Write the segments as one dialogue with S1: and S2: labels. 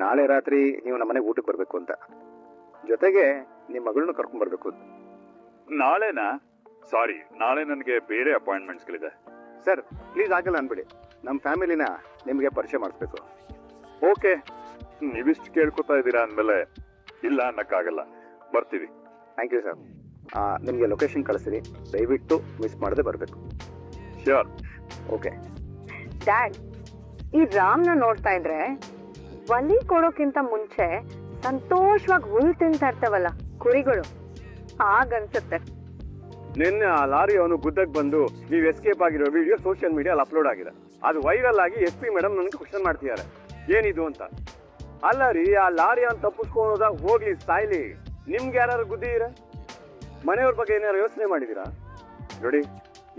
S1: ನಾಳೆ ರಾತ್ರಿ ನೀವು ನಮ್ಮನೆಗೆ ಊಟಕ್ಕೆ ಬರಬೇಕು ಅಂತ, ಜೊತೆಗೆ ನಿಮ್ಮ ಮಗಳನ್ನ ಕರ್ಕೊಂಡ್ ಬರ್ಬೇಕು.
S2: ನಾಳೆನಾ? ಸಾರಿ, ನಾಳೆ ನನಗೆ ಬೇರೆ ಅಪಾಯಿಂಟ್ಮೆಂಟ್ಸ್ಗಳಿದೆ.
S1: ಸರ್ ಪ್ಲೀಸ್ ಆಗಲ್ಲ ಅನ್ಬಿಡಿ, ನಮ್ಮ ಫ್ಯಾಮಿಲಿನ ನಿಮಗೆ ಪರಿಚಯ ಮಾಡಿಸ್ಬೇಕು.
S2: ಓಕೆ, ನೀವಿಷ್ಟು ಕೇಳ್ಕೊತಾ ಇದ್ದೀರಾ ಅಂದಮೇಲೆ ಇಲ್ಲ ಅನ್ನಕ್ಕಾಗಲ್ಲ, ಬರ್ತೀವಿ.
S1: Thank you sir. ನಿಮಗೆ ಲೊಕೇಶನ್ ಕಳಿಸ್ತೀನಿ, ದಯವಿಟ್ಟು ಮಿಸ್ ಮಾಡದೆ ಬರಬೇಕು.
S2: ಶ್ಯೂರ್.
S1: ಓಕೆ.
S3: ಡ್ಯಾಡ್, ಈ ರಾಮ್ನ ನೋಡ್ತಾ ಇದ್ರೆ ಬಲಿ ಕೊಡೋಕ್ಕಿಂತ ಮುಂಚೆ ಸಂತೋಷವಾಗಿ ಹುಲ್ ತಿಂತಾ ಇರ್ತಾವಲ್ಲ ಕುರಿಗಳು, ಹಾಗನ್ಸುತ್ತೆ.
S1: ನಿನ್ನೆ ಆ ಲಾರಿ ಅವನು ಗುದ್ದಕ್ಕೆ ಬಂದು ನೀವು ಎಸ್ಕೇಪ್ ಆಗಿರೋ ವಿಡಿಯೋ ಸೋಷಿಯಲ್ ಮೀಡಿಯಲ್ಲಿ ಅಪ್ಲೋಡ್ ಆಗಿದೆ. ಅದು ವೈರಲ್ ಆಗಿ SP ಮೇಡಮ್ ನನಗೆ ಕ್ವಶನ್ ಮಾಡ್ತಿದ್ದಾರೆ, ಏನಿದು ಅಂತ. ಅಲ್ಲ ರೀ, ಆ ಲಾರಿ ಅಂತ ತಪ್ಪಿಸ್ಕೊಳೋದ ಹೋಗ್ಲಿ ಸಾಯ್ಲಿ, ನಿಮ್ಗೆ ಯಾರು ಗುದ್ದಿದ್ದೀರಾ? ಮನೆಯವ್ರ ಬಗ್ಗೆ ಏನಾರು ಯೋಚನೆ ಮಾಡಿದ್ದೀರಾ? ನೋಡಿ,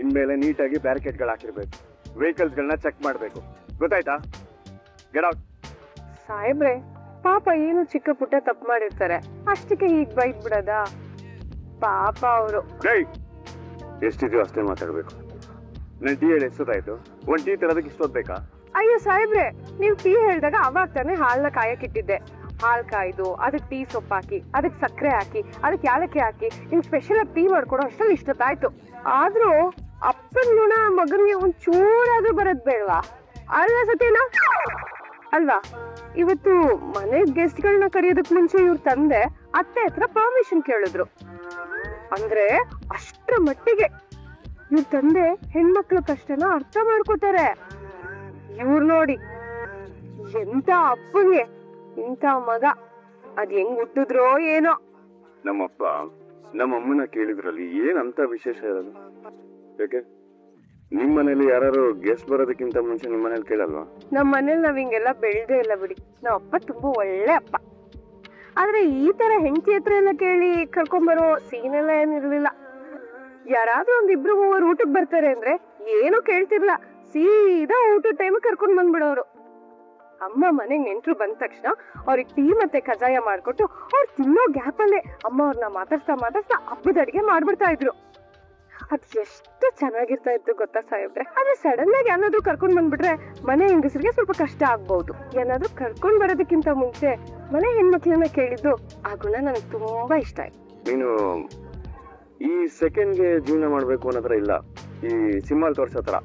S1: ಇನ್ಮೇಲೆ ನೀಟಾಗಿ ಬ್ಯಾರಿಕೇಡ್ಗಳು ಹಾಕಿರ್ಬೇಕು, ವೆಹಿಕಲ್ಸ್ಗಳನ್ನ ಚೆಕ್ ಮಾಡಬೇಕು, ಗೊತ್ತಾಯ್ತಾ? Get out.
S3: ಸಾಹೇಬ್ರೆ, ಪಾಪ ಏನು ಚಿಕ್ಕ ಪುಟ್ಟ ತಪ್ಪು ಮಾಡಿರ್ತಾರೆ, ಅಷ್ಟಕ್ಕೆ ಈಗ ಬೈಕ್ ಬಿಡದ ಪಾಪ ಅವರು.
S1: ಎಷ್ಟಿದೆಯೋ ಅಷ್ಟೇ ಮಾತಾಡ್ಬೇಕು. ನನ್ನ ಟೀ ಹೇಳಿ ಎಷ್ಟೊತ್ತಾಯ್ತು? ಒಂದ್ ಟೀ ತರೋದಕ್ಕೆ ಇಷ್ಟೊತ್ತು ಬೇಕಾ?
S3: ಅಯ್ಯೋ ಸಾಹೇಬ್ರೆ, ನೀವು ಟೀ ಹೇಳಿದಾಗ ಅವಾಗ ತಾನೇ ಹಾಲ್ನ ಕಾಯಕ್ಕಿಟ್ಟಿದ್ದೆ. ಹಾಲ್ ಕಾಯ್ದು ಅದಕ್ಕೆ ಟೀ ಸೊಪ್ಪು ಹಾಕಿ, ಅದಕ್ಕೆ ಸಕ್ಕರೆ ಹಾಕಿ, ಅದಕ್ಕೆ ಯಾಲಕ್ಕಿ ಹಾಕಿ ನಿಮ್ಗೆ ಸ್ಪೆಷಲ್ ಆಗಿ ಟೀ ಮಾಡ್ಕೊಡೋ ಅಷ್ಟಲ್ಲಿ ಇಷ್ಟೊತ್ತಾಯ್ತು. ಆದ್ರೂ ಅಪ್ಪನ ಗುಣ ಮಗನಿಗೆ ಒಂದ್ ಚೂರಾದ್ರೂ ಬರದ್ ಬೇಡವಾ? ಅಲ್ವಾ ಸತ್ಯನಾ? ಅಲ್ವಾ? ಇವತ್ತು ಮನೆ ಗೆಸ್ಟ್ಗಳನ್ನ ಕರೆಯೋದಕ್ ಮುಂಚೆ ಇವ್ರ ತಂದೆ ಅತ್ತೆ ಹತ್ರ ಪರ್ಮಿಷನ್ ಕೇಳಿದ್ರು. ಅಂದ್ರೆ ಅಷ್ಟ್ರ ಮಟ್ಟಿಗೆ ಇವ್ರ ತಂದೆ ಹೆಣ್ಮಕ್ಳ ಕಷ್ಟನ ಅರ್ಥ ಮಾಡ್ಕೋತಾರೆ. ಇವ್ರು ನೋಡಿ, ಎಂತ ಅಪ್ಪಂಗೆ ಇಂಥ ಮಗ, ಅದ್ ಹೆಂಗ್ ಹುಟ್ಟಿದ್ರೋ ಏನೋ.
S1: ನಮ್ಮಪ್ಪ ನಮ್ಮಮ್ಮನ ಕೇಳಿದ್ರಲ್ಲಿ ಏನಂತ ವಿಶೇಷ ಇರೋದು? ಯಾಕೆ ನಿಮ್ ಮನೇಲಿ ಯಾರು ಗೆಸ್ಟ್ ಬರೋದಕ್ಕಿಂತ ಮುಂಚೆ ನಿಮ್ ಮನೇಲಿ ಕೇಳಲ್ವಾ?
S3: ನಮ್ ಮನೇಲಿ ನಾವ್ ಹಿಂಗೆಲ್ಲ ಬೆಳ್ದೇ ಇಲ್ಲ ಬಿಡಿ. ನಾವ್ ಅಪ್ಪ ತುಂಬಾ ಒಳ್ಳೆ ಅಪ್ಪ. ಆದ್ರೆ ಈ ತರ ಹೆಂಡತಿ ಹತ್ರ ಎಲ್ಲ ಕೇಳಿ ಕರ್ಕೊಂಬರೋ ಸೀನ್ ಎಲ್ಲ ಏನಿರ್ಲಿಲ್ಲ. ಯಾರಾದ್ರೂ ಒಂದಿಬ್ರು ಮೂವರು ಊಟಕ್ ಬರ್ತಾರೆ ಅಂದ್ರೆ ಏನು ಕೇಳ್ತಿರ್ಲ, ಸೀದಾ ಊಟದ ಟೈಮ್ ಕರ್ಕೊಂಡ್ ಬಂದ್ಬಿಡೋರು. ಅಮ್ಮ ಮನೆಗ್ ನೆಂಟ್ರು ಬಂದ ತಕ್ಷಣ ಅವ್ರಿಗೆ ಟೀ ಮತ್ತೆ ಕಜಾಯ ಮಾಡ್ಕೊಟ್ಟು ಅವ್ರು ತಿನ್ನೋ ಗ್ಯಾಪ್ ಅಲ್ಲೇ ಅಮ್ಮ ಅವ್ರನ್ನ ಮಾತಾಡ್ಸ್ತಾ ಹಬ್ಬದ ಅಡಿಗೆ ಮಾಡ್ಬಿಡ್ತಾ ಇದ್ರು. ಅದ್ ಎಷ್ಟು ಚೆನ್ನಾಗಿರ್ತಾ ಇತ್ತು ಗೊತ್ತಾ ಸಾಹೇಬ್ರೆ? ಆದ್ರೆ ಸಡನ್ ಆಗಿ ಏನಾದ್ರು ಕರ್ಕೊಂಡ್ ಬಂದ್ಬಿಟ್ರೆ ಮನೆ ಹೆಂಗಸರಿಗೆ ಸ್ವಲ್ಪ ಕಷ್ಟ ಆಗ್ಬಹುದು. ಏನಾದ್ರು ಕರ್ಕೊಂಡ್ ಬರೋದಕ್ಕಿಂತ ಮುಂಚೆ ಮನೆ ಹೆಣ್ಮಕ್ಳನ್ನ ಕೇಳಿದ್ದು ಆ ಗುಣ ನನಗೆ ತುಂಬಾ ಇಷ್ಟ ಆಯ್ತು.
S1: ನೀನು ಈ ಸೆಕೆಂಡ್ಗೆ ಜೀವನ ಮಾಡ್ಬೇಕು ಅನ್ನೋದ್ರ ಇಲ್ಲ, ಈ ಸಿನಿಮಾಲ್ ತೋರ್ಸೋ ತರ.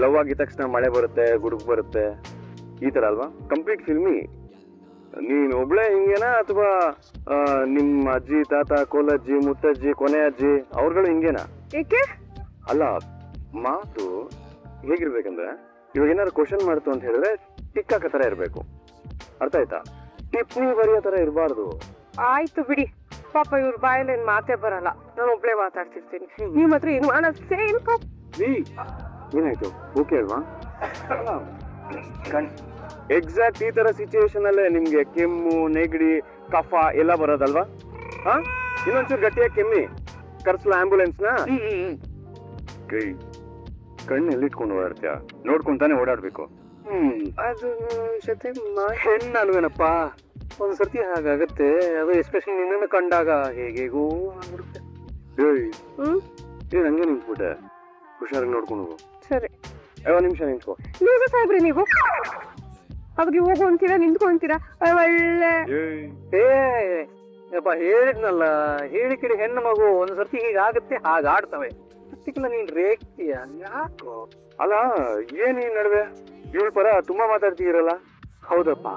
S1: ಲವ್ ಆಗಿದ ತಕ್ಷಣ ಮಳೆ ಬರುತ್ತೆ, ಗುಡುಗು ಬರುತ್ತೆ, ಈ ತರ ಅಲ್ವಾ? Complete filmy. ನೀನ್ ಒಬ್ಳೆ ಹಿಂಗೇನಾ ಅಥವಾ ನಿಮ್ಮ ಅಜ್ಜಿ, ತಾತ, ಕೋಲಜ್ಜಿ, ಮುತ್ತಜ್ಜಿ, ಕೊನೆ ಅಜ್ಜಿ ಅವ್ರುಗಳು ಹಿಂಗೇನಾ?
S3: ಏಕೆ?
S1: ಅಲ್ಲ, ಮಾತು ಹೇಗಿರ್ಬೇಕಂದ್ರೆ ಇವಾಗ ಏನಾದ್ರು ಕ್ವಶನ್ ಮಾಡ್ತು ಅಂತ ಹೇಳಿದ್ರೆ ಟಿಕ್ ಹಾಕೋ ತರ ಇರ್ಬೇಕು, ಅರ್ಥ ಆಯ್ತಾ? ಟಿಪ್ಪಣಿ ಬರೆಯೋ ತರ ಇರಬಾರ್ದು.
S3: ಆಯ್ತು ಬಿಡಿ, ಪಾಪ ಇವ್ರ ಬಾಯಲ್ಲಿ ಏನ್ ಮಾತೇ ಬರಲ್ಲ, ನಾನು ಒಬ್ಳೆ ಮಾತಾಡ್ತಿರ್ತೀನಿ. ನಿಮ್ ಹತ್ರ ಏನು
S1: ಏನಾಯ್ತು? ಓಕೆ ಅಲ್ವಾ? ಎಕ್ಸಾಕ್ಟ್ ಈ ತರ ಸಿಚುವೇಶನ್ ಅಲ್ಲೇ ನಿಮ್ಗೆ ಕೆಮ್ಮು, ನೆಗಡಿ, ಕಫ ಎಲ್ಲ ಬರೋದಲ್ವಾ? ಇನ್ನೊಂಚೂರು ಗಟ್ಟಿಯಾಗಿ ಕೆಮ್ಮಿ, ಕರ್ಸ್ಲ ಆಂಬುಲೆನ್ಸ್ ನ. ಕಣ್ಣು ಎಲ್ಲಿಟ್ಕೊಂಡು ಓಡಾಡ್ತೀಯ? ನೋಡ್ಕೊಂತಾನೆ ಓಡಾಡ್ಬೇಕು.
S3: ಅದು ಜೊತೆ
S1: ಹೆಣ್ಣಲ್ವೇನಪ್ಪ, ಒಂದ್ಸರ್ತಿ ಹಾಗಾಗತ್ತೆ. ಅದು ಎಸ್ಪೆಷಲಿ ನಿನ್ನನ್ನು ಕಂಡಾಗ ಹೇಗೇಗೋ ಆಗ್ಬಿಡುತ್ತೆ. ಏನ್ ಹಂಗೆ ನಿಂತ್ಬಿಟ್ಟೆ? ಹುಷಾರಾಗಿ ನೋಡ್ಕೊಂಡು ಹೋಗು.
S3: ಸರಿ,
S1: 1 ನಿಮಿಷ ನಿಂತ್ಕೋ.
S3: ನೀವು ಸಾಹೇಬ್ರಿ, ನೀವು ಅವಾಗ ಹೋಗು ಅಂತೀರಾ, ನಿಂತ್ಕೊಂತೀರಾ? ಒಳ್ಳೆ
S1: ಏಪ್ಪ, ಹೇಳಿದ್ನಲ್ಲ, ಹೇಳಿ ಕೇಳಿ ಹೆಣ್ಣು ಮಗು ಒಂದ್ಸರ್ತಿ ಹೀಗಾಗತ್ತೆ, ಹಾಗಾಡ್ತವೆ. ಅಷ್ಟಕ್ಕೆಲ್ಲ ನೀನ್ ರೇಗ್ತೀಯ ಯಾಕೋ? ಅಲ್ಲ, ಏನ್ ಈ ನಡುವೆ ಇವಳ ಪರ ತುಂಬಾ ಮಾತಾಡ್ತೀರಲ್ಲ?
S4: ಹೌದಪ್ಪ,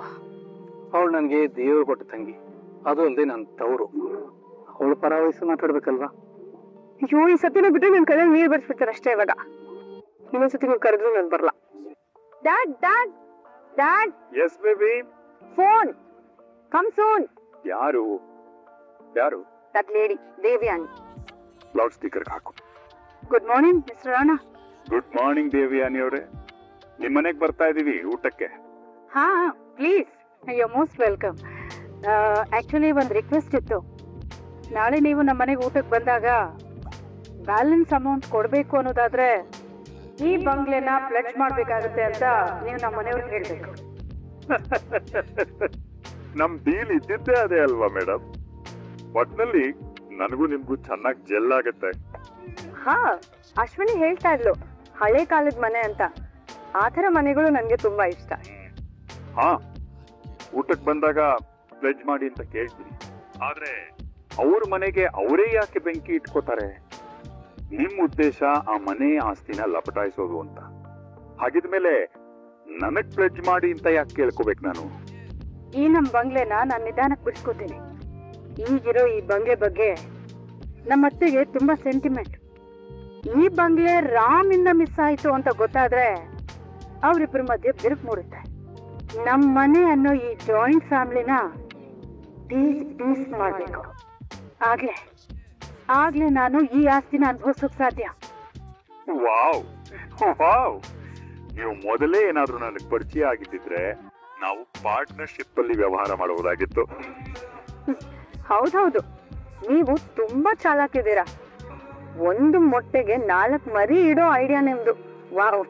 S4: ಅವಳು ನನ್ಗೆ ದೇವ್ರು ಕೊಟ್ಟ ತಂಗಿ, ಅದು ಅಲ್ಲದೆ ನನ್ ತವರು. ಅವಳ ಪರ ವಯಸ್ಸು ಮಾತಾಡ್ಬೇಕಲ್ವಾ?
S3: ಅಯ್ಯೋ, ಈ ಸತಿನ ಬಿಟ್ರೆ ನನ್ ಕೈಯಲ್ಲಿ ನೀರ್ ಬರ್ಸ್ಬಿಡ್ತಾರೆ ಅಷ್ಟೇ. ಇವಾಗ ಇನ್ನೊಂದ್ಸತಿ ನೀವು ಕರೆದ್ರು ನನ್ ಬರಲ್ಲ. Dad dad dad.
S1: Yes baby.
S3: Phone come soon.
S1: ಯಾರು ಯಾರು?
S3: That lady Devyani.
S1: Loud speaker ಹಾಕು.
S3: Good morning mister Rana.
S2: Good morning Devyani ಅವರೇ, ನಿಮ್ ಮನೆಗ್ ಬರ್ತಾ ಇದೀವಿ ಊಟಕ್ಕೆ.
S3: ಹಾ please, you most welcome. Actually ಒಂದು ರಿಕ್ವೆಸ್ಟ್ ಇತ್ತು. ನಾಳೆ ನೀವು ನಮ್ಮ ಮನೆಗೆ ಊಟಕ್ಕೆ ಬಂದಾಗ ಬ್ಯಾಲೆನ್ಸ್ ಅಮೌಂಟ್ ಕೊಡಬೇಕು ಅನ್ನೋದಾದ್ರೆ ಈ ಬಂಗ್ಲೆನ ಪ್ಲೆಡ್ಜ್ ಮಾಡ್ಬೇಕಾಗುತ್ತೆ ಅಂತ ನೀವು ನಮ್ಮ ಮನೆಯವ್ರಿಗೆ ಹೇಳ್ಬೇಕು.
S2: ನಮ್ ಡೀಲ್ ಇದ್ದಿದ್ದೇ ಅದೇ ಅಲ್ವಾ ಮೇಡಮ್? ಒಟ್ನಲ್ಲಿ ನನಗೂ ನಿಮ್ಗೂ ಚೆನ್ನಾಗಿ ಜೆಲ್ ಆಗತ್ತೆ.
S3: ಹಾ, ಅಶ್ವಿನಿ ಹೇಳ್ತಾ ಇದ್ಲು ಹಳೆ ಕಾಲದ ಮನೆ ಅಂತ. ಆ ತರ ಮನೆಗಳು ನನ್ಗೆ ತುಂಬಾ ಇಷ್ಟ.
S2: ಹಾ, ಊಟಕ್ಕೆ ಬಂದಾಗ ಪ್ಲೆಜ್ ಮಾಡಿ ಅಂತ ಕೇಳ್ತೀನಿ. ಆದ್ರೆ ಅವ್ರ ಮನೆಗೆ ಅವರೇ ಯಾಕೆ ಬೆಂಕಿ ಇಟ್ಕೋತಾರೆ? ನಿಮ್ ಉದ್ದೇಶ ಆ ಮನೆ ಆಸ್ತಿನ ಲಪಟಾಯಿಸೋದು ಅಂತ. ಹಾಗಿದ್ಮೇಲೆ ನನಗ್ ಪ್ಲೆಜ್ ಮಾಡಿ ಅಂತ ಯಾಕೆ ಕೇಳ್ಕೋಬೇಕು ನಾನು?
S3: ಈ ನಮ್ ಬಂಗ್ಲೆನ ನಾನ್ ನಿಧಾನಕ್ಕೆ ಬಿಡಿಸ್ಕೋತೀನಿ. ಈಗಿರೋ ಈ ಬಂಗ್ಲೆ ಬಗ್ಗೆ ನಮ್ಮ ಅತ್ತೆಗೆ ತುಂಬಾ ಸೆಂಟಿಮೆಂಟ್. ಈ ಬಂಗ್ಲೆ ರಾಮ್ ಇಂದ ಮಿಸ್ ಆಯ್ತು ಅಂತ ಗೊತ್ತಾದ್ರೆ ಅವ್ರಿಬ್ರ ಮಧ್ಯೆ ಬಿರುಕು ಮೂಡುತ್ತೆ. ನಮ್ ಮನೆ ಅನ್ನೋ ಈ ಜಾಯಿಂಟ್ ಫ್ಯಾಮಿಲಿನ ಪೀಸ್ ಮಾಡ್ಬೇಕು. ಆಗ್ಲೇ ನಾನು ಈ ಆಸ್ತಿನ ಅನುಭವಿಸೋಕ್ ಸಾಧ್ಯ.
S2: ವಾವ್ ವಾವ್, ನೀವು ಮೊದಲೇ ಏನಾದ್ರೂ ನನಗೆ ಪರಿಚಯ ಆಗಿದ್ದಿದ್ರೆ ನಾವು ಪಾರ್ಟ್ನರ್ಶಿಪ್ ಅಲ್ಲಿ ವ್ಯವಹಾರ ಮಾಡಬಹುದಾಗಿತ್ತು.
S3: ಹೌದೌದು, ನೀವು ತುಂಬಾ ಚಾಲಾಕಿದ್ದೀರಾ. ಒಂದು ಮೊಟ್ಟೆಗೆ 4 ಮರಿ ಇಡೋ ಐಡಿಯಾ ನಿಮ್ದು. ವಾವ್.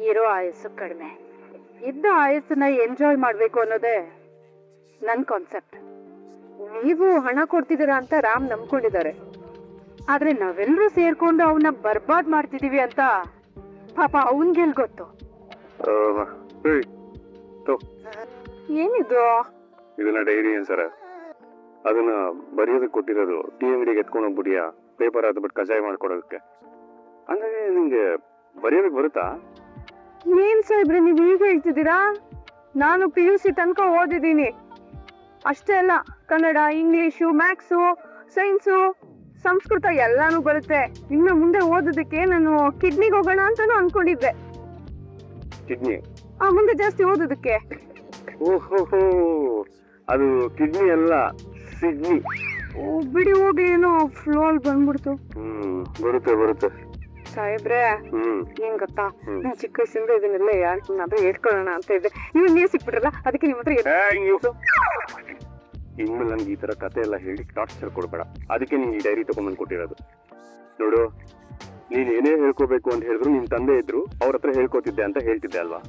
S3: ಇರೋ ಆಯಸ್ಸು ಕಡಿಮೆ, ಇದ್ದ ಆಯಸ್ಸನ್ನ ಎಂಜಾಯ್ ಮಾಡ್ಬೇಕು ಅನ್ನೋದೇ ನನ್ ಕಾನ್ಸೆಪ್ಟ್. ನೀವು ಹಣ ಕೊಡ್ತಿದ್ದೀರಾ ಅಂತ ರಾಮ್ ನಂಬ್ಕೊಂಡಿದ್ದಾರೆ. ಆದ್ರೆ ನಾವೆಲ್ಲರೂ ಸೇರ್ಕೊಂಡು ಅವನ್ನ ಬರ್ಬಾದ್ ಮಾಡ್ತಿದೀವಿ ಅಂತ ಪಾಪ ಅವನ್ಗೆಲ್ ಗೊತ್ತು. ಏನಿದು?
S1: ಇದನ್ನ ಡೈರಿ ಏನ್ ಸರ? ಅದನ್ನ ಬರೆಯೋದಕ್ಕೆ ಕೊಟ್ಟಿರೋದು. ಟೀ ಅಂಗಡಿಗೆ ಎತ್ಕೊಂಡು ಹೋಗ್ಬಿಟ್ಟಿಯಾ ಪೇಪರ್ ಹಾಕ್ಬಿಟ್ಟು ಕಷಾಯ ಮಾಡ್ಕೊಡೋದಕ್ಕೆ? ಅಂದ್ರೆ ನಿಂಗೆ ಬರೆಯೋದಕ್ಕೆ ಬರುತ್ತಾ?
S3: ಏನ್ ಸಾಹೇಬ್ರೆ ನೀವ್ ಈಗ ಹೇಳ್ತಿದ್ದೀರಾ? ನಾನು PUC ತನಕ ಓದಿದ್ದೀನಿ. ಅಷ್ಟೇ ಅಲ್ಲ, Kannada, English, maths, science, Sanskrit ಎಲ್ಲಾನು ಬರುತ್ತೆ. ಇನ್ನು ಮುಂದೆ ಓದೋದಕ್ಕೆ ನಾನು ಕಿಡ್ನಿಗೆ ಹೋಗೋಣ ಅಂತಾನು ಅನ್ಕೊಂಡಿದ್ದೆ.
S1: ಕಿಡ್ನಿ?
S3: ಮುಂದೆ ಜಾಸ್ತಿ ಓದೋದಕ್ಕೆ.
S1: ಓಹೋ, ಅದು ಕಿಡ್ನಿ ಅಲ್ಲ, ಸಿಡ್ನಿ.
S3: ಬಿಡಿ ಹೋಗಿ, ಏನೋ ಫ್ಲೋ ಅಲ್ಲಿ ಬಂದ್ಬಿಡ್ತು.
S1: ಬರುತ್ತೆ
S3: ಸಾಹೇಬ್ರೆ, ಏನ್ ಗೊತ್ತಾ, ನಾನ್ ಚಿಕ್ಕ ವಯಸ್ಸಿಂದ ಇದನ್ನೆಲ್ಲ ಯಾರು ಹೇಳ್ಕೊಳ್ಳೋಣ ಅಂತ ಇದ್ದೆ. ನೀವ್ ಸಿಕ್ಬಿಟ್ರಲ್ಲ, ಅದಕ್ಕೆ ನಿಮ್ ಹತ್ರ
S1: ಇನ್ಮೇಲೆ ನನ್ಗೆ ಈ ತರ ಕತೆ ಎಲ್ಲ ಹೇಳಿ ಟಾರ್ಚರ್ ಕೊಡ್ಬೇಡ. ಅದಕ್ಕೆ ನೀನ್ ಈ ಡೈರಿ ತಗೊಂಡ್ಬಂದು ಕೊಟ್ಟಿರೋದು. ನೋಡು, ನೀನ್ ಏನೇ ಹೇಳ್ಕೋಬೇಕು ಅಂತ ಹೇಳಿದ್ರು ನಿಮ್ ತಂದೆ ಇದ್ರು, ಅವ್ರ ಹತ್ರ ಹೇಳ್ಕೋತಿದ್ದೆ ಅಂತ ಹೇಳ್ತಿದ್ದೆ ಅಲ್ವಾ?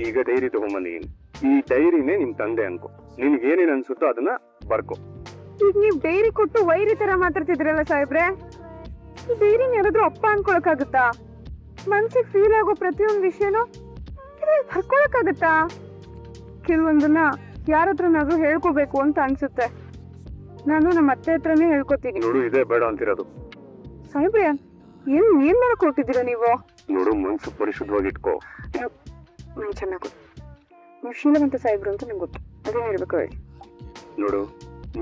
S1: ಈಗ ಡೈರಿ ತಗೊಂಡ್ಬಂದಿದ್ದೀನಿ. ಈ ಡೈರಿನೇ ನಿಮ್ ತಂದೆ ಅನ್ಕೋ. ನಿನ್ಗೆ ಏನೇನ್ ಅನ್ಸುತ್ತೋ ಅದನ್ನ ಬರ್ಕೋ.
S3: ಈಗ ನೀವ್ ಡೈರಿ ಕೊಟ್ಟು ವೈರಿ ತರ ಮಾತಾಡ್ತಿದ್ರಲ್ಲ ಸಾಹೇಬ್ರೆ, ಡೈರಿನ ಯಾರಾದ್ರೂ ಅಪ್ಪ ಅನ್ಕೊಳಕ್ಕಾಗತ್ತಾ? ಮನ್ಸಿಗೆ ಫೀಲ್ ಆಗೋ ಪ್ರತಿಯೊಂದು ವಿಷಯನೂ ಬರ್ಕೊಳಕ್ಕಾಗತ್ತಾ? ಕೆಲವೊಂದನ್ನ ಯಾರತ್ರನಾದ್ರೂ ಹೇಳ್ಕೋಬೇಕು ಅಂತ ಅನ್ಸುತ್ತೆ. ನಾನು ನಮ್ಮ ಅತ್ತೆ ಹತ್ರನೇ ಹೇಳ್ಕೊತೀನಿ.
S1: ನೋಡು, ಇದೇ ಬೇಡ ಅಂತಿರೋದು.
S3: ಸಾಹೇಬ್ರೆ, ಏನ್ ಮಾಡಕ್ ಹೊರಟಿದ್ದೀರಾ ನೀವು?
S1: ನೋಡು, ಮನ್ಸು ಪರಿಶುದ್ಧವಾಗಿ ಇಟ್ಕೋ.
S3: ನಂಗೆ ಚೆನ್ನಾಗಿ ನೀವು ಶೀಲವಂತ ಸಾಹೇಬ್ರು ಅಂತ ನಂಗೆ ಗೊತ್ತು. ಅದೇ ಹೇಳ್ಬೇಕು ಹೇಳಿ.
S1: ನೋಡು,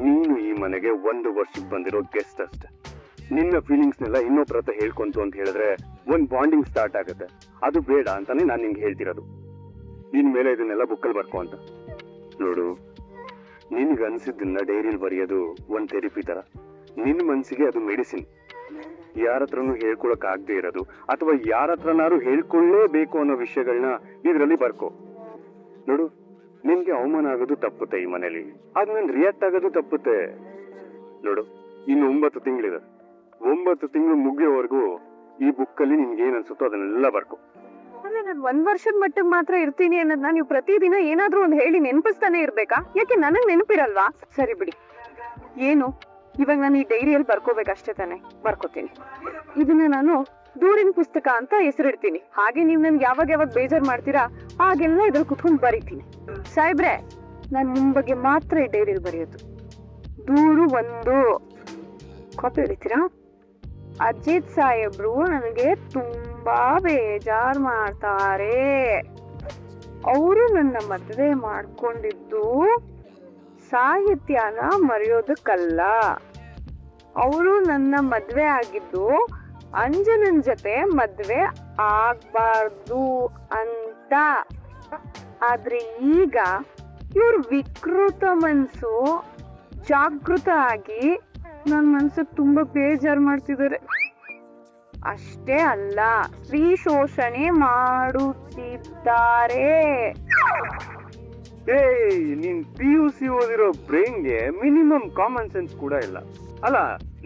S1: ನೀನು ಈ ಮನೆಗೆ 1 ವರ್ಷಕ್ಕೆ ಬಂದಿರೋ ಗೆಸ್ಟ್ ಅಷ್ಟೆ. ನಿನ್ನ ಫೀಲಿಂಗ್ಸ್ನೆಲ್ಲ ಇನ್ನೊಬ್ರ ಹತ್ರ ಹೇಳ್ಕೊಂತು ಅಂತ ಹೇಳಿದ್ರೆ ಒಂದ್ ಬಾಂಡಿಂಗ್ ಸ್ಟಾರ್ಟ್ ಆಗುತ್ತೆ. ಅದು ಬೇಡ ಅಂತಾನೆ ನಾನು ನಿಂಗೆ ಹೇಳ್ತಿರೋದು. ನಿನ್ ಮೇಲೆ ಇದನ್ನೆಲ್ಲ ಬುಕ್ಕಲ್ಲಿ ಬರ್ಕೋ ಅಂತ. ನೋಡು, ನಿನ್ಗೆ ಅನ್ಸಿದ್ದನ್ನ ಡೈರಿಲಿ ಬರೆಯೋದು ಒಂದ್ ಥೆರಪಿ ತರ. ನಿನ್ ಮನ್ಸಿಗೆ ಅದು ಮೆಡಿಸಿನ್. ಯಾರ ಹತ್ರನೂ ಹೇಳ್ಕೊಳಕ್ ಆಗದೆ ಇರೋದು ಅಥವಾ ಯಾರ ಹತ್ರನಾರು ಹೇಳ್ಕೊಳ್ಳೇಬೇಕು ಅನ್ನೋ ವಿಷಯಗಳನ್ನ ಇದ್ರಲ್ಲಿ ಬರ್ಕೋ. ನೋಡು, ನಿನ್ಗೆ ಅವಮಾನ ಆಗೋದು ತಪ್ಪುತ್ತೆ ಈ ಮನೇಲಿ, ಆದ್ಮೇಲೆ ರಿಯಾಕ್ಟ್ ಆಗೋದು ತಪ್ಪುತ್ತೆ. ನೋಡು, ಇನ್ನು 9 ತಿಂಗಳಿದೆ. 9 ತಿಂಗಳು ಮುಗಿಯೋವರೆಗೂ ಈ ಬುಕ್ಕಲ್ಲಿ ನಿನ್ಗೆ ಏನ್ ಅನ್ಸುತ್ತೋ ಅದನ್ನೆಲ್ಲ ಬರ್ಕೋ.
S3: ಅಂದ್ರೆ ನಾನು 1 ವರ್ಷದ ಮಟ್ಟಿಗೆ ಮಾತ್ರ ಇರ್ತೀನಿ ಅನ್ನೋದನ್ನ ನೀವು ಪ್ರತಿದಿನ ಏನಾದ್ರೂ ಒಂದು ಹೇಳಿ ನೆನಪಿಸ್ತಾನೆ ಇರ್ಬೇಕಾ? ಯಾಕೆ ನನಗ್ ನೆನಪಿರಲ್ವಾ? ಸರಿ ಬಿಡಿ, ಏನು ಇವಾಗ ನಾನು ಈ ಡೈರಿಯಲ್ಲಿ ಬರ್ಕೋಬೇಕಷ್ಟೇ ತಾನೆ? ಬರ್ಕೋತೀನಿ. ಇದನ್ನ ನಾನು ದೂರಿನ ಪುಸ್ತಕ ಅಂತ ಹೆಸರಿಡ್ತೀನಿ. ಹಾಗೆ ನೀವ್ ನನ್ಗೆ ಯಾವಾಗ ಬೇಜಾರ್ ಮಾಡ್ತೀರಾ ಹಾಗೆಲ್ಲ ಇದ್ರಲ್ಲಿ ಕುತ್ಕೊಂಡ್ ಬರೀತೀನಿ. ಸಾಹೇಬ್ರೆ, ನಾನ್ ನಿಮ್ ಬಗ್ಗೆ ಮಾತ್ರ ಈ ಡೈರಿಯಲ್ಲಿ ಬರೆಯೋದು. ದೂರು 1 ಕಾಪಿ ಹಿಡಿತೀರಾ? ಅಜಿತ್ ಸಾಹೇಬ್ರು ನನಗೆ ತುಂಬಾ ಬೇಜಾರ್ ಮಾಡ್ತಾರೆ. ಅವರು ನನ್ನ ಮದುವೆ ಮಾಡ್ಕೊಂಡಿದ್ದು ಸಾಹಿತ್ಯನ ಮರೆಯೋದಕ್ಕಲ್ಲ. ಅವರು ನನ್ನ ಮದ್ವೆ ಆಗಿದ್ದು ಅಂಜನನ್ ಜೊತೆ ಮದ್ವೆ ಆಗ್ಬಾರ್ದು ಅಂತ. ಆದ್ರೆ ಈಗ ಇವ್ರ ವಿಕೃತ ಮನ್ಸು ಜಾಗೃತ ಆಗಿ ನನ್ ಮನ್ಸಿಗೆ ತುಂಬಾ ಬೇಜಾರು ಮಾಡ್ತಿದ್ದಾರೆ. ಅಷ್ಟೇ ಅಲ್ಲ, ಸ್ತ್ರೀ ಶೋಷಣೆ ಮಾಡುತ್ತಿದ್ದಾರೆ.
S1: ನೀನ್ PUC ಓದಿರೋ ಬ್ರೈನ್ಗೆ ಮಿನಿಮಮ್ ಕಾಮನ್ ಸೆನ್ಸ್ ಕೂಡ ಇಲ್ಲ. ಅಲ್ಲ,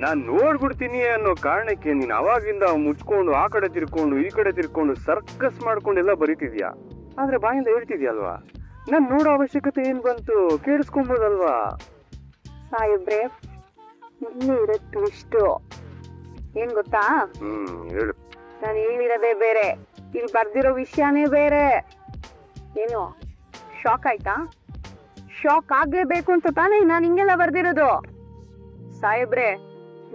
S1: ನಾನ್ ನೋಡ್ಬಿಡ್ತೀನಿ ಅನ್ನೋ ಕಾರಣಕ್ಕೆ ನೀನ್ ಅವಾಗಿಂದ ಮುಚ್ಕೊಂಡು ಆ ಕಡೆ ತಿರ್ಕೊಂಡು ಈ ಕಡೆ ತಿರ್ಕೊಂಡು ಸರ್ಕಸ್ ಮಾಡ್ಕೊಂಡೆಲ್ಲ ಬರೀತಿದ್ಯಾ. ಆದ್ರೆ ಬಾಯಿಂದ ಹೇಳ್ತಿದ್ಯಲ್ವಾ, ನಾನ್ ನೋಡೋ ಅವಶ್ಯಕತೆ ಏನ್ ಬಂತು? ಕೇಳಿಸ್ಕೊಂಬೋದಲ್ವಾ?
S3: ಸಾಹೇಬ್ರೆ, ಇಲ್ಲಿ ಇರೋ ಟ್ವಿಸ್ಟ್ ಏನ್ ಗೊತ್ತಾ?
S1: ಹೇಳು.
S3: ನಾನು ಹೇಳಿರೋದೇ ಬೇರೆ, ಇಲ್ಲಿ ಬರ್ದಿರೋ ವಿಷಯನೇ ಬೇರೆ. ಏನು ಶಾಕ್ ಆಯ್ತಾ? ಶಾಕ್ ಆಗ್ಲೇಬೇಕು ಅಂತ ತಾನೇ ನಾನು ಹಿಂಗೆಲ್ಲ ಬರ್ದಿರೋದು. ಸಾಹೇಬ್ರೆ,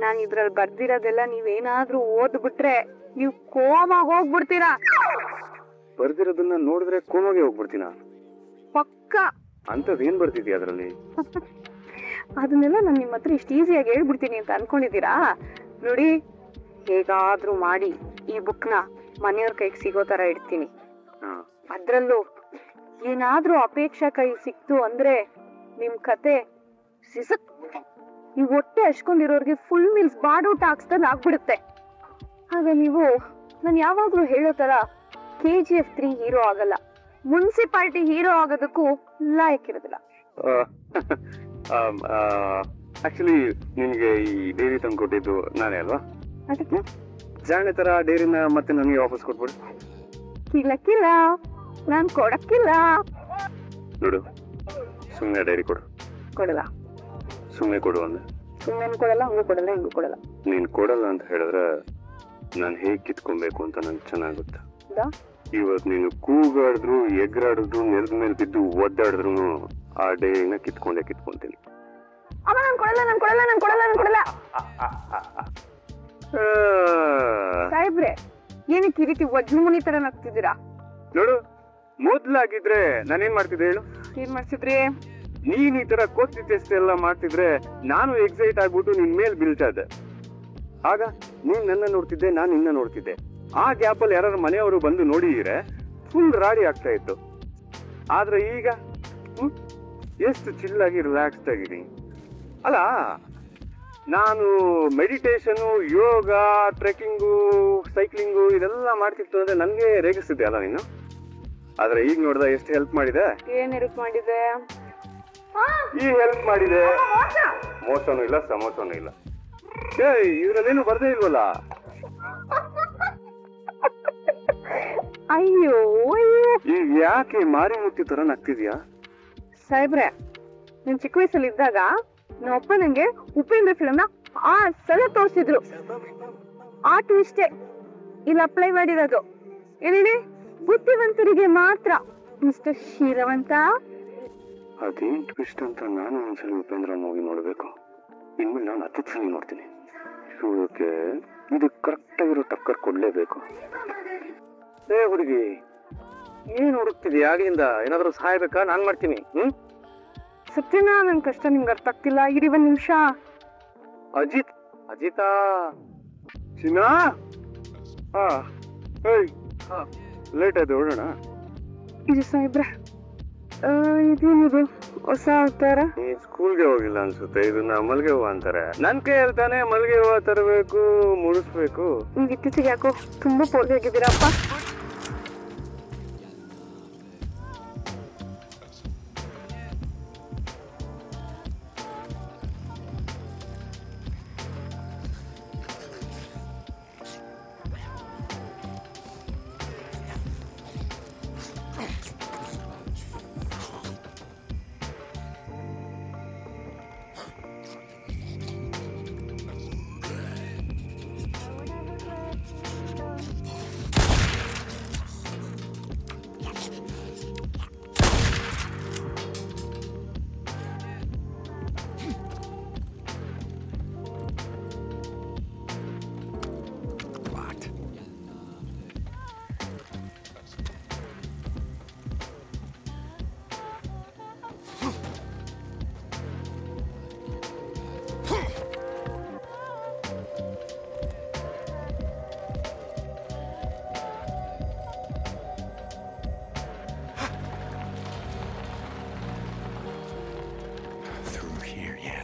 S3: ನಾನ್ ಇದ್ರಲ್ಲಿ ಬರ್ದಿರೋದೆಲ್ಲ ನೀವೇನಾದ್ರೂ ಓದ್ಬಿಟ್ರೆ ನೀವ್ ಕೋಮಾಗ ಹೋಗ್ಬಿಡ್ತೀರಾ.
S1: ಬರ್ದಿರೋದನ್ನ ನೋಡಿದ್ರೆ ಕೋಮಾಗೆ ಹೋಗ್ಬಿಡ್ತೀನ?
S3: ಪಕ್ಕ.
S1: ಅಂತದ್ ಏನ್ ಬರ್ತಿದ್ಯಾ ಅದ್ರಲ್ಲಿ?
S3: ಅದನ್ನೆಲ್ಲ ನಾನ್ ನಿಮ್ ಹತ್ರ ಇಷ್ಟ ಈಸಿಯಾಗಿ ಹೇಳ್ಬಿಡ್ತೀನಿ ಅಂತ ಅನ್ಕೊಂಡಿದೀರಾ? ನೋಡಿ, ಹೇಗಾದ್ರೂ ಮಾಡಿ ಈ ಬುಕ್ನ ಮನೆಯವ್ರ ಕೈಗೆ ಸಿಗೋ ತರ ಇಡ್ತೀನಿ. ಅದ್ರಲ್ಲೂ ಏನಾದ್ರೂ ಅಪೇಕ್ಷಾ ಕೈ ಸಿಕ್ತು ಅಂದ್ರೆ ನಿಮ್ ಕತೆ ಸಿಸಕ್ ಈ ಹೊಟ್ಟೆ ಹಚ್ಕೊಂಡಿರೋರ್ಗೆ ಫುಲ್ ಮೀಲ್ಸ್ ಬಾಡೂಟ ಹಾಕ್ಸ್ದಂಗ್ ಆಗ್ಬಿಡುತ್ತೆ. ಆಗ ನೀವು ನಾನ್ ಯಾವಾಗ್ಲೂ ಹೇಳೋ ತರ KGF 3 ಹೀರೋ ಆಗಲ್ಲ, ಮುನ್ಸಿಪಾಲಿಟಿ ಹೀರೋ ಆಗೋದಕ್ಕೂ ಲಾಯಕ್ಕಿರೋದಿಲ್ಲ.
S1: ಆಕ್ಚುಲಿ ನಿನ್ಗೆ ಈ ಡೈರಿ ತಂದ್ಕೊಟ್ಟಿದ್ದು ನಾನೇ ಅಲ್ವಾ?
S3: ಅದಕ್ಕೆ
S1: ಜಾಣೆ ತರ ಡೈರಿನ ಮತ್ತೆ ನನಗೆ ವಾಪಸ್ ಕೊಟ್ಬಿಡು.
S3: ಕಿಲ್ಲ ನಾನ್ ಕೊಡಕ್ಕಿಲ್ಲ.
S1: ನೋಡು, ಸುಮ್ನೆ ಡೈರಿ ಕೊಡು.
S3: ಕೊಡಲ್ಲ.
S1: ಸುಮ್ನೆ ಕೊಡು ಅಂದೆ.
S3: ಸುಮ್ಮನೆ ಕೊಡಲ್ಲ, ಹಂಗೂ ಕೊಡಲ್ಲ, ಹಿಂಗೂ ಕೊಡಲ್ಲ.
S1: ನೀನ್ ಕೊಡಲ್ಲ ಅಂತ ಹೇಳಿದ್ರೆ ನಾನ್ ಹೇಗ್ ಕಿತ್ಕೊಬೇಕು ಅಂತ ನಂಗೆ ಚೆನ್ನಾಗುತ್ತ. ಇವತ್ ನೀನು ಕೂಗಾಡಿದ್ರು, ಎಗ್ರಾಡಿದ್ರು, ನೆಲದ ಮೇಲೆ ಬಿದ್ದು ಒದ್ದಾಡಿದ್ರು ಆ ಡೈರಿನ ಕಿತ್ಕೊಂತೀನಿ.
S3: ಅಮ್ಮ ನಾನ್ ಕೊಡಲ್ಲ, ನಾನ್ ಕೊಡಲ್ಲ, ನಾನ್ ಕೊಡಲ್ಲ, ನಾನ್ ಕೊಡಲ್ಲ. ಸಾಹೇಬ್ರೆ, ಏನಕ್ಕೆ ಈ ರೀತಿ ವಜ್ರ ಮುನಿ ತರ ನಗ್ತಿದ್ದೀರಾ?
S1: ನೋಡು, ಮೊದ್ಲಾಗಿದ್ರೆ ನಾನೇನ್ ಮಾಡ್ತಿದ್ದೆ ಹೇಳು?
S3: ಏನ್ ಮಾಡ್ಸಿದ್ರಿ?
S1: ನೀನ್ ಈ ತರ ಕೋತಿ ಟೆಸ್ಟ್ ಎಲ್ಲ ಮಾಡ್ತಿದ್ರೆ ನಾನು ಎಕ್ಸೈಟ್ ಆಗ್ಬಿಟ್ಟು ನಿನ್ ಮೇಲ್ ಬೀಳ್ತಾ ಇದ್ದೆ. ಆಗ ನೀನ್ ನನ್ನ ನೋಡ್ತಿದ್ದೆ, ನಾನ್ ನಿನ್ನ ನೋಡ್ತಿದ್ದೆ. ಆ ಗ್ಯಾಪ್ ಅಲ್ಲಿ ಯಾರು ಮನೆಯವರು ಬಂದು ನೋಡಿದ್ರೆ ಫುಲ್ ರಾಡಿ ಆಗ್ತಾ ಇತ್ತು. ಆದ್ರೆ ಈಗ ಎಷ್ಟು ಚಿಲ್ಲಾಗಿ ರಿಲ್ಯಾಕ್ಸ್ಡ್ ಆಗಿದ್ದೀನಿ. ಅಲ್ಲ, ನಾನು ಮೆಡಿಟೇಷನ್, ಯೋಗ, ಟ್ರೆಕ್ಕಿಂಗು, ಸೈಕ್ಲಿಂಗು ಇದೆಲ್ಲ ಮಾಡ್ತಿತ್ತು ಅಂದ್ರೆ ನನ್ಗೆ ರೇಗಿಸ್ತಿದ್ದೆ ಅಲ್ಲ ನೀನು? ಆದ್ರೆ ಈಗ ನೋಡ್ದ ಎಷ್ಟು ಹೆಲ್ಪ್ ಮಾಡಿದೆ.
S3: ಏನ್ ಹೆಲ್ಪ್ ಮಾಡಿದೆ?
S1: ಈ ಹೆಲ್ಪ್ ಮಾಡಿದೆ. ಮೋಸನೂ ಇಲ್ಲ, ಸಮೋಸನೂ ಇಲ್ಲ. ಇದ್ರಲ್ಲೇನು ಬರ್ದೇ ಇಲ್ವಲ್ಲ?
S3: ಅಯ್ಯೋ ಅಯ್ಯೋ,
S1: ಈಗ ಯಾಕೆ ಮಾರಿ ಮುಟ್ಟಿ ತರ ನಗ್ತಿದ್ಯಾ?
S3: ಸಾಹೇಬ್ರೆ, ನಾನ್ ಚಿಕ್ಕ ವಯಸ್ಸಲ್ಲಿ ಇದ್ದಾಗ ನಮ್ಮ ಅಪ್ಪ ನಂಗೆ ಉಪೇಂದ್ರ ಫಿಲ್ಮ್ನ 6 ಸಲ ತೋರಿಸಿದ್ರು. ಆ ಟ್ವಿಸ್ಟೇ ಇಲ್ಲಿ ಅಪ್ಲೈ ಮಾಡಿರೋದು. ಏನೇಳಿ, ಬುದ್ಧಿವಂತರಿಗೆ ಮಾತ್ರ ಮಿಸ್ಟರ್ ಶೀಲವಂತ.
S1: ಅದೇನ್ ಟ್ವಿಸ್ಟ್ ಅಂತ ನಾನು ಒಂದ್ಸಲ ಉಪೇಂದ್ರ ಮೂವಿ ನೋಡ್ಬೇಕು. ಇನ್ಮೇಲೆ ನಾನು 10 ಸಲ ನೋಡ್ತೀನಿ. ಇದಕ್ಕೆ ಇದು ಕರೆಕ್ಟ್ ಆಗಿರೋ ಟಕ್ಕರ್ ಕೊಡ್ಲೇಬೇಕು. ಏ ಹುಡುಗಿ, ಏನ್ ಹುಡುಕ್ತಿದ್ಯಾ ಆಗ್ಲಿಂದ? ಏನಾದ್ರೂ ಸಹಾಯಬೇಕಾ? ನಾನ್ ಮಾಡ್ತೀನಿ.
S3: ಸತ್ಯನಾ, ನನ್ ಕಷ್ಟ ನಿಮ್ಗೆ ಅರ್ಥ ಆಗ್ತಿಲ್ಲ. ಇರಿ ಒಂದ್ ನಿಮಿಷ.
S1: ಅಜಿತಾ ಚಿನ್ನಾ, ಲೇಟ್ ಆಯ್ತು, ಹೊರಡೋಣ.
S3: ಇದು ಸಾಹೇಬ್ರೆ, ಇದೇನಿದು ಹೊಸ ಅವತಾರ?
S1: ನೀ ಸ್ಕೂಲ್ಗೆ ಹೋಗಿಲ್ಲ ಅನ್ಸುತ್ತೆ. ಇದನ್ನ ಮಲ್ಗೆ ಹೂವ ಅಂತಾರೆ. ನನ್ ಕೈ ಹೇಳ್ತಾನೆ ಮಲ್ಗೆ ಹೂವ ತರಬೇಕು, ಮುಡಿಸ್ಬೇಕು.
S3: ನಿಮ್ಗೆ ಇತ್ತೀಚೆಗೆ ಯಾಕೋ ತುಂಬಾ ಪೋಲಿ ಆಗಿದ್ದೀರಪ್ಪ.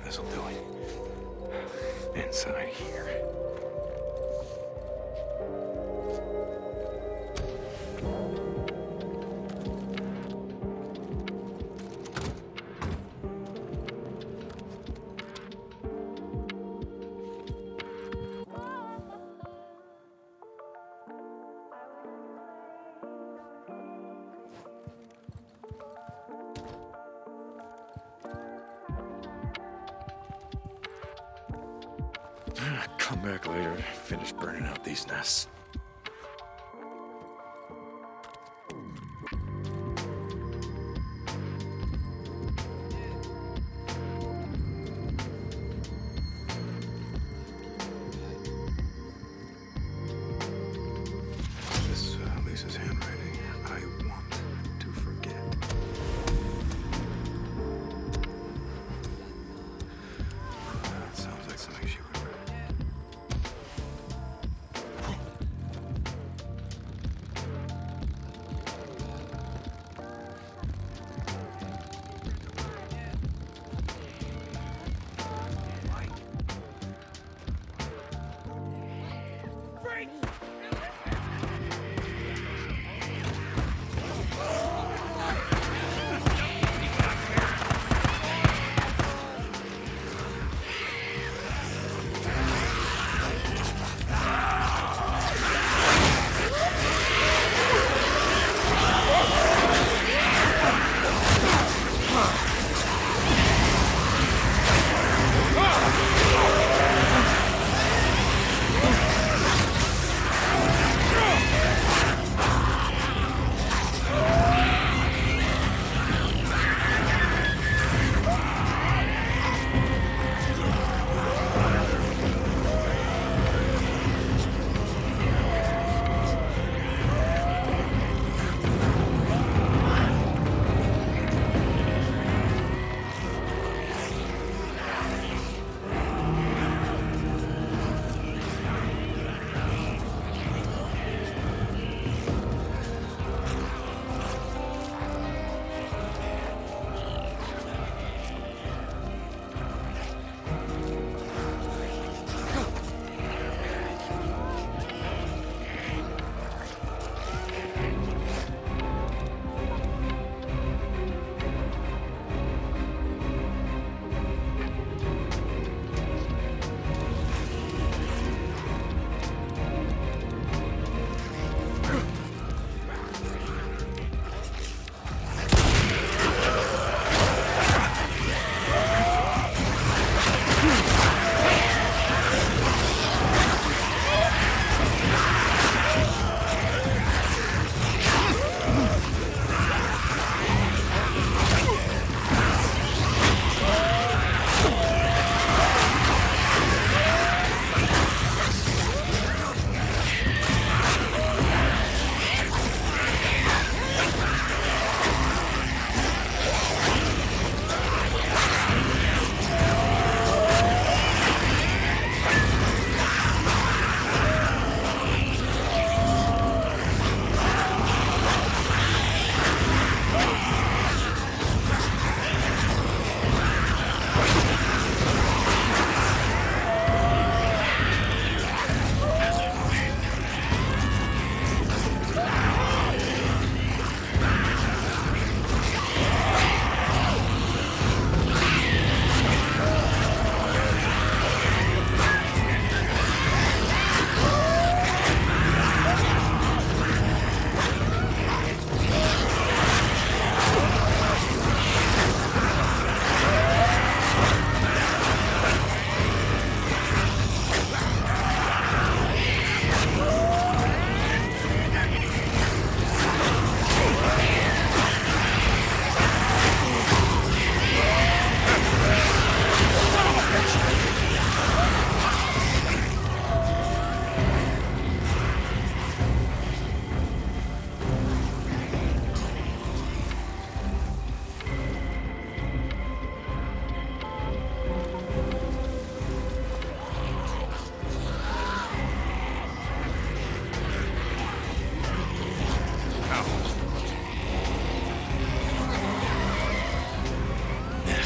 S5: This'll do it. Inside here. Come back later, finish burning out these nests.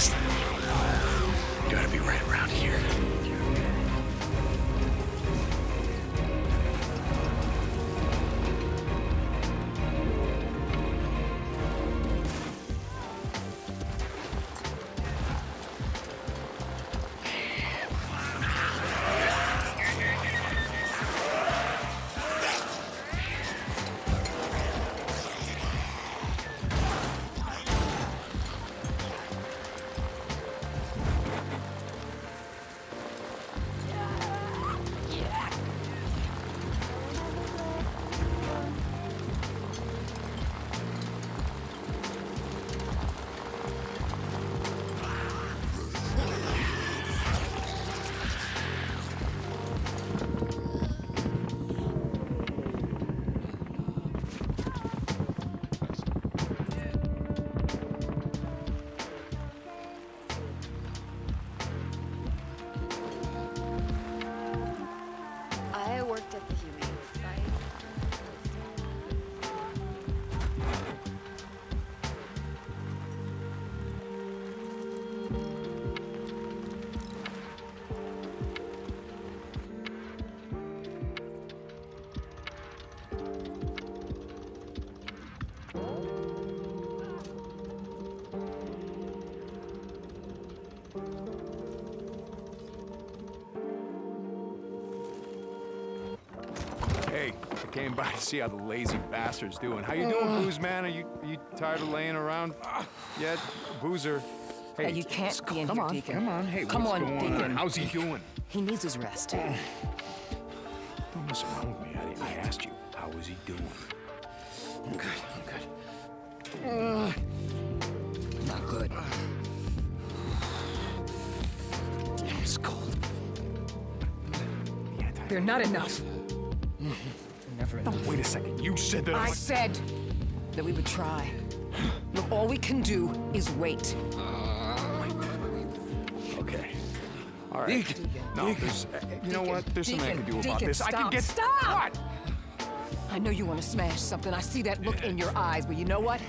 S5: fast. You gotta be right around here.
S6: I worked at the Humane Society.
S5: Hey, I came by to see how the lazy bastard's doing. How you doing, Booze Man? Are you tired of laying around yet, Boozer? Hey,
S7: You can't be in
S5: come
S7: here,
S5: on,
S7: Deacon.
S5: come on. Hey,
S7: Come
S5: what's
S7: on,
S5: going
S7: Deacon.
S5: on? How's he doing?
S7: He needs his rest.
S5: Don't mess around with me. I asked you, how is he doing?
S7: I'm good. Not good. It's cold. They're not enough. Never enough.
S5: Wait a second. You said that.
S7: I said that we would try. Look, all we can do is wait.
S5: Okay. All right. No, there's. You know what? There's something I can do about
S7: Deacon,
S5: this. I can get.
S7: Stop!
S5: What?
S7: I know you want to smash something. I see that look in your eyes, but you know what?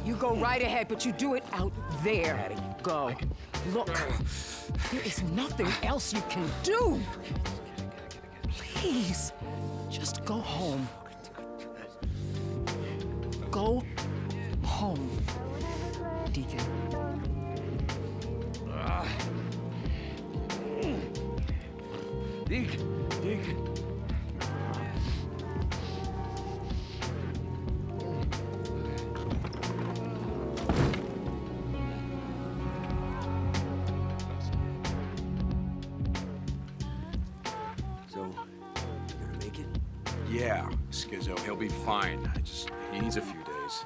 S7: You go right ahead, but you do it out there. Go. Look, there is nothing else you can do. Please, just go home. Go home, Deacon.
S5: Deacon.
S8: So, you gonna make it?
S5: Yeah, Skizzo, he'll be fine. He needs a few days.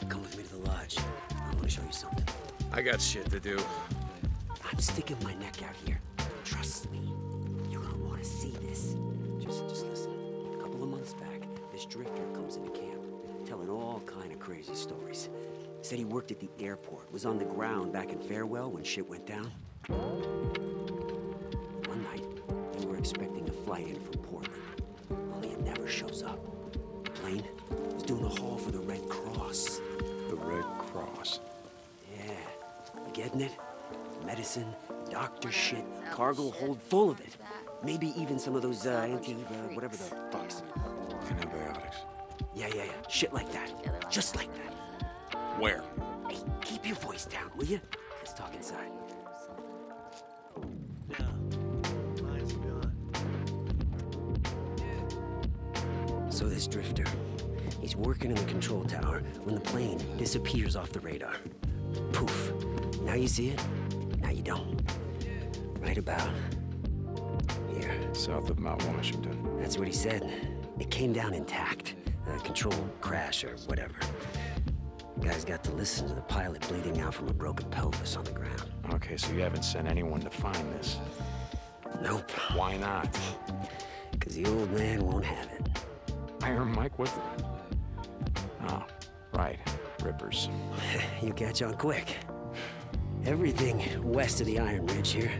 S8: Come with me to the lodge. I want to show you something.
S5: I got shit to do.
S8: I'm sticking my neck out here. Trust me. You're gonna want to see this. Just listen. A couple of months back, this drifter comes into camp, telling all kind of crazy stories. Said he worked at the airport, was on the ground back in Farewell when shit went down. One night, they were expecting a flight in from Portland, only it never shows up. The plane was doing a haul for the Red Cross.
S5: The Red Cross.
S8: Yeah, you getting it? Medicine, doctor shit, cargo hold full of it. Maybe even some of those whatever the fucks.
S5: Antibiotics.
S8: Yeah. Shit like that. Just like that.
S5: Where?
S8: Hey, keep your voice down, will you? Let's talk inside. So this drifter, he's working in the control tower when the plane disappears off the radar. Poof. Now you see it, now you don't. Right about here.
S5: South of Mount Washington.
S8: That's what he said. It came down intact. Control crash or whatever. Guys got to listen to the pilot bleeding out from a broken pelvis on the ground.
S5: Okay, so you haven't sent anyone to find this.
S8: Nope.
S5: Why not?
S8: Because the old man won't have it.
S5: Iron Mike, what the... Oh, right. Rippers.
S8: You catch on quick. Everything west of the Iron Ridge here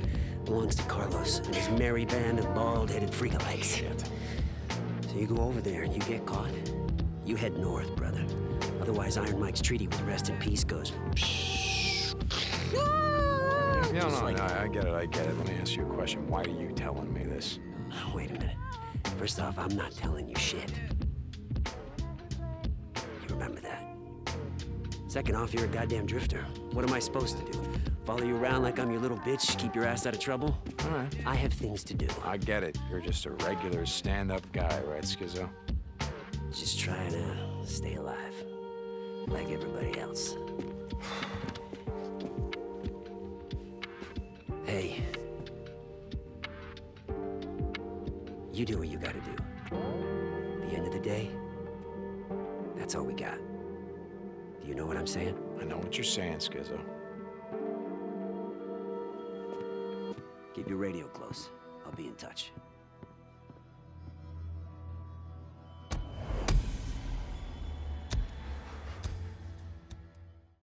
S8: belongs to Carlos and his merry band of bald-headed freakalikes.
S5: Shit.
S8: So you go over there and you get caught, you head north, brother. Otherwise, Iron Mike's treaty with Rest in Peace goes...
S5: No,
S8: just
S5: no,
S8: like...
S5: no, I get it, I get it. Let me ask you a question. Why are you telling me this?
S8: Wait a minute. First off, I'm not telling you shit. You remember that. Second off, you're a goddamn drifter. What am I supposed to do? Follow you around like I'm your little bitch, keep your ass out of trouble?
S5: All right.
S8: I have things to do.
S5: I get it. You're just a regular stand-up guy, right, Schizo?
S8: Just trying to stay alive. Like everybody else. Hey. You do what you gotta do. At the end of the day, that's all we got. Do you know what I'm saying?
S5: I know what you're saying, Schizo.
S8: Keep your radio close. I'll be in touch.